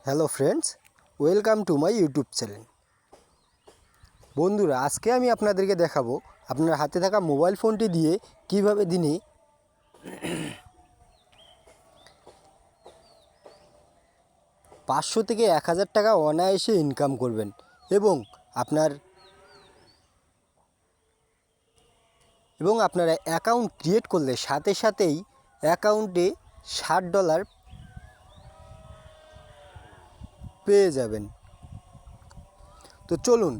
Hello friends, welcome to my YouTube channel. বন্ধুরা, আজকে আমি আপনাদেরকে দেখাবো আপনার হাতে থাকা মোবাইল ফোনটি দিয়ে কিভাবে দিনে 500 থেকে 1000 টাকা অনায়াসে ইনকাম করবেন এবং আপনারা অ্যাকাউন্ট ক্রিয়েট করলে সাথে সাথেই অ্যাকাউন্টে $60 পেয়ে যাবেন। তো চলুন,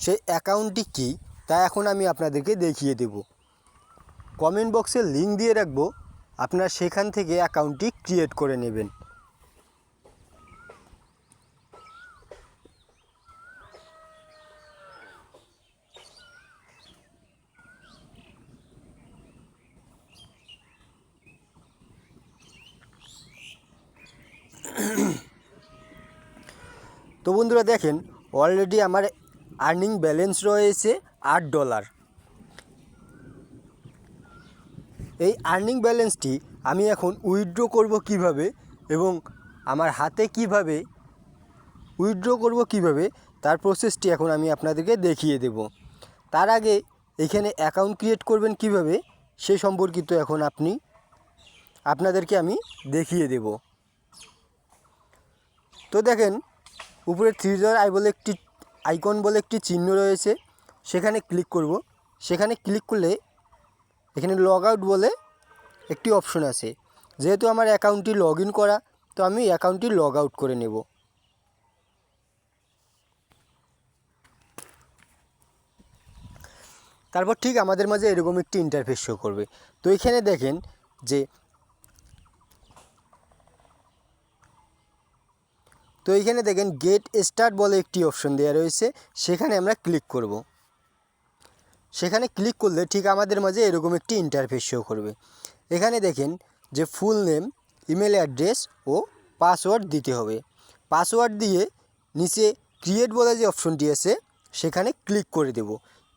সেই অ্যাকাউন্টটি কী তা এখন আমি আপনাদেরকে দেখিয়ে দেব। কমেন্ট বক্সে লিঙ্ক দিয়ে রাখবো, আপনারা সেখান থেকে অ্যাকাউন্টটি ক্রিয়েট করে নেবেন। তো বন্ধুরা দেখেন, অলরেডি আমার আর্নিং ব্যালেন্স রয়েছে $8। এই আর্নিং ব্যালেন্সটি আমি এখন উইথড্র করব কিভাবে এবং আমার হাতে কিভাবে উইথড্র করব কিভাবে তার প্রসেসটি এখন আমি আপনাদেরকে দেখিয়ে দেব। তার আগে এখানে অ্যাকাউন্ট ক্রিয়েট করবেন কিভাবে সে সম্পর্কিত এখন আপনাদেরকে আমি দেখিয়ে দেব। তো দেখেন, উপরে 3 আই বলে একটি আইকন বলে একটি চিহ্ন রয়েছে, সেখানে ক্লিক করব। সেখানে ক্লিক করলে এখানে লগ আউট বলে একটি অপশন আছে। যেহেতু আমার অ্যাকাউন্টটি লগ ইন করা, তো আমি অ্যাকাউন্টটি লগ আউট করে নেব। তারপর ঠিক আমাদের মাঝে এরকম একটি ইন্টারফেস শো করবে। তো এখানে দেখেন যে গেট স্টার্ট বলে একটি অপশন দেওয়া রয়েছে, সেখানে আমরা ক্লিক করব। সেখানে ক্লিক করলে ঠিক আমাদের মাঝে এরকম একটি ইন্টারফেস শো করবে। এখানে দেখেন যে ফুল নেম, ইমেল অ্যাড্রেস ও পাসওয়ার্ড দিতে হবে। পাসওয়ার্ড দিয়ে নিচে ক্রিয়েট বলে যে অপশনটি আছে সেখানে ক্লিক করে দেব।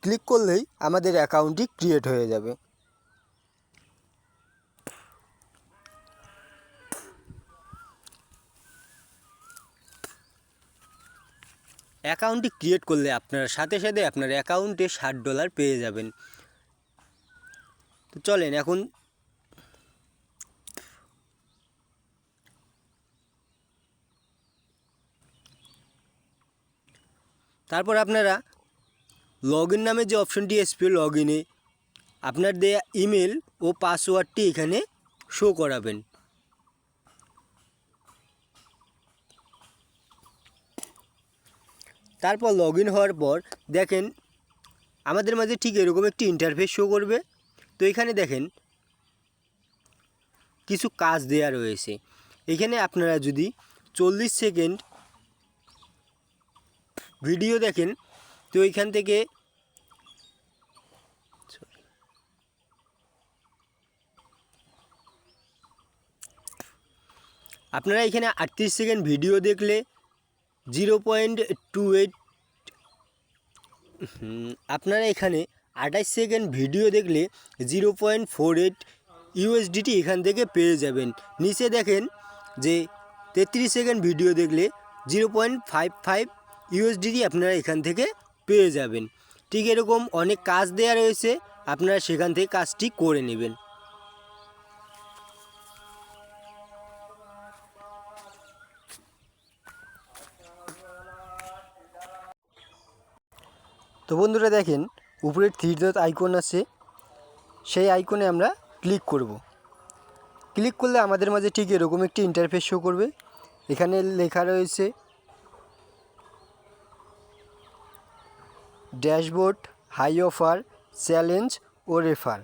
ক্লিক করলেই আমাদের অ্যাকাউন্টটি ক্রিয়েট হয়ে যাবে। অ্যাকাউন্টটি ক্রিয়েট করলে আপনারা সাথে সাথে আপনার অ্যাকাউন্টে $60 পেয়ে যাবেন। তো চলেন এখন তারপর আপনারা লগ ইন নামে যে অপশনটি আসবে, লগ ইনে আপনার দেয়া ইমেল ও পাসওয়ার্ডটি এখানে শো করাবেন। তারপর লগ ইন হওয়ার পর দেখেন আমাদের মাঝে ঠিক এরকম একটি ইন্টারফেস শো করবে। তো এখানে দেখেন কিছু কাজ দেয়া রয়েছে। এখানে আপনারা যদি 40 সেকেন্ড ভিডিও দেখেন, তো এইখান থেকে আপনারা এখানে 38 সেকেন্ড ভিডিও দেখলে 0.28, আপনারা এখানে 28 সেকেন্ড ভিডিও দেখলে 0.48 USDT এখান থেকে পেয়ে যাবেন। নিচে দেখেন যে 33 সেকেন্ড ভিডিও দেখলে 0.55 USDT আপনারা এখান থেকে পেয়ে যাবেন। ঠিক এরকম অনেক কাজ দেয়া রয়েছে, আপনারা সেখান থেকে কাজটি করে নেবেন। তো বন্ধুরা দেখেন উপরে 3 ডট আইকন আছে, সেই আইকনে আমরা ক্লিক করব। ক্লিক করলে আমাদের মাঝে ঠিক এরকম একটি ইন্টারফেস শো করবে। এখানে লেখা রয়েছে ড্যাশবোর্ড, হাই অফার, চ্যালেঞ্জ ও রেফার।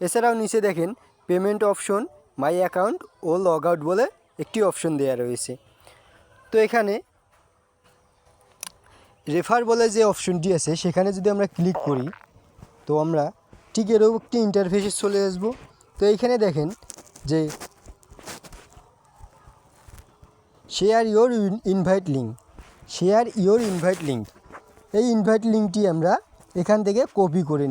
এছাড়াও নিচে দেখেন পেমেন্ট অপশন, মাই অ্যাকাউন্ট ও লগ আউট বলে একটি অপশন দেওয়া রয়েছে। তো এখানে রেফার বলে যে অপশনটি আছে সেখানে যদি আমরা ক্লিক করি, তো আমরা ঠিক এরকম একটি ইন্টারফেসে চলে আসব। তো এইখানে দেখেন যে শেয়ার ইওর ইনভাইট লিঙ্ক, এই ইনভাইট লিঙ্কটি আমরা এখান থেকে কপি করে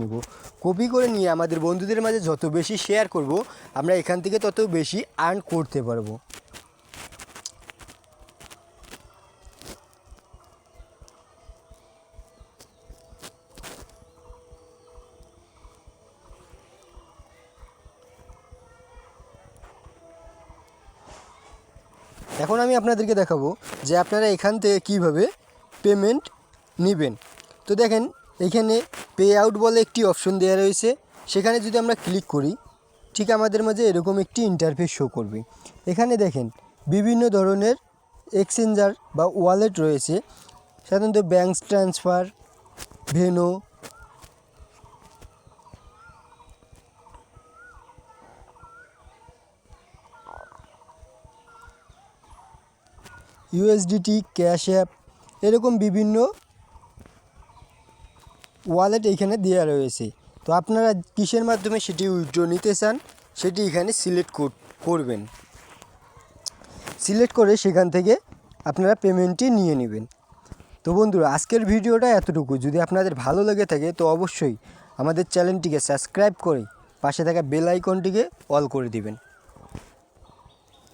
নেব। কপি করে নিয়ে আমাদের বন্ধুদের মাঝে যত বেশি শেয়ার করব, আমরা এখান থেকে তত বেশি আর্ন করতে পারবো। এখন আমি আপনাদেরকে দেখাবো যে আপনারা এখান থেকে কীভাবে পেমেন্ট নেবেন। তো দেখেন এখানে পে আউট বলে একটি অপশন দেওয়া রয়েছে, সেখানে যদি আমরা ক্লিক করি ঠিক আমাদের মাঝে এরকম একটি ইন্টারফেস শো করবে। এখানে দেখেন বিভিন্ন ধরনের এক্সচেঞ্জার বা ওয়ালেট রয়েছে, সাধারণত bank transfer, Venmo, USDT, cash app, এরকম বিভিন্ন ওয়ালেট এখানে দেওয়া রয়েছে। তো আপনারা কিসের মাধ্যমে সেটি উইথড্র নিতে চান সেটি এখানে সিলেক্ট করবেন। সিলেক্ট করে সেখান থেকে আপনারা পেমেন্টটি নিয়ে নেবেন। তো বন্ধুরা, আজকের ভিডিওটা এতটুকু। যদি আপনাদের ভালো লেগে থাকে তো অবশ্যই আমাদের চ্যানেলটিকে সাবস্ক্রাইব করে পাশে থাকা বেল আইকনটিকে অল করে দিবেন।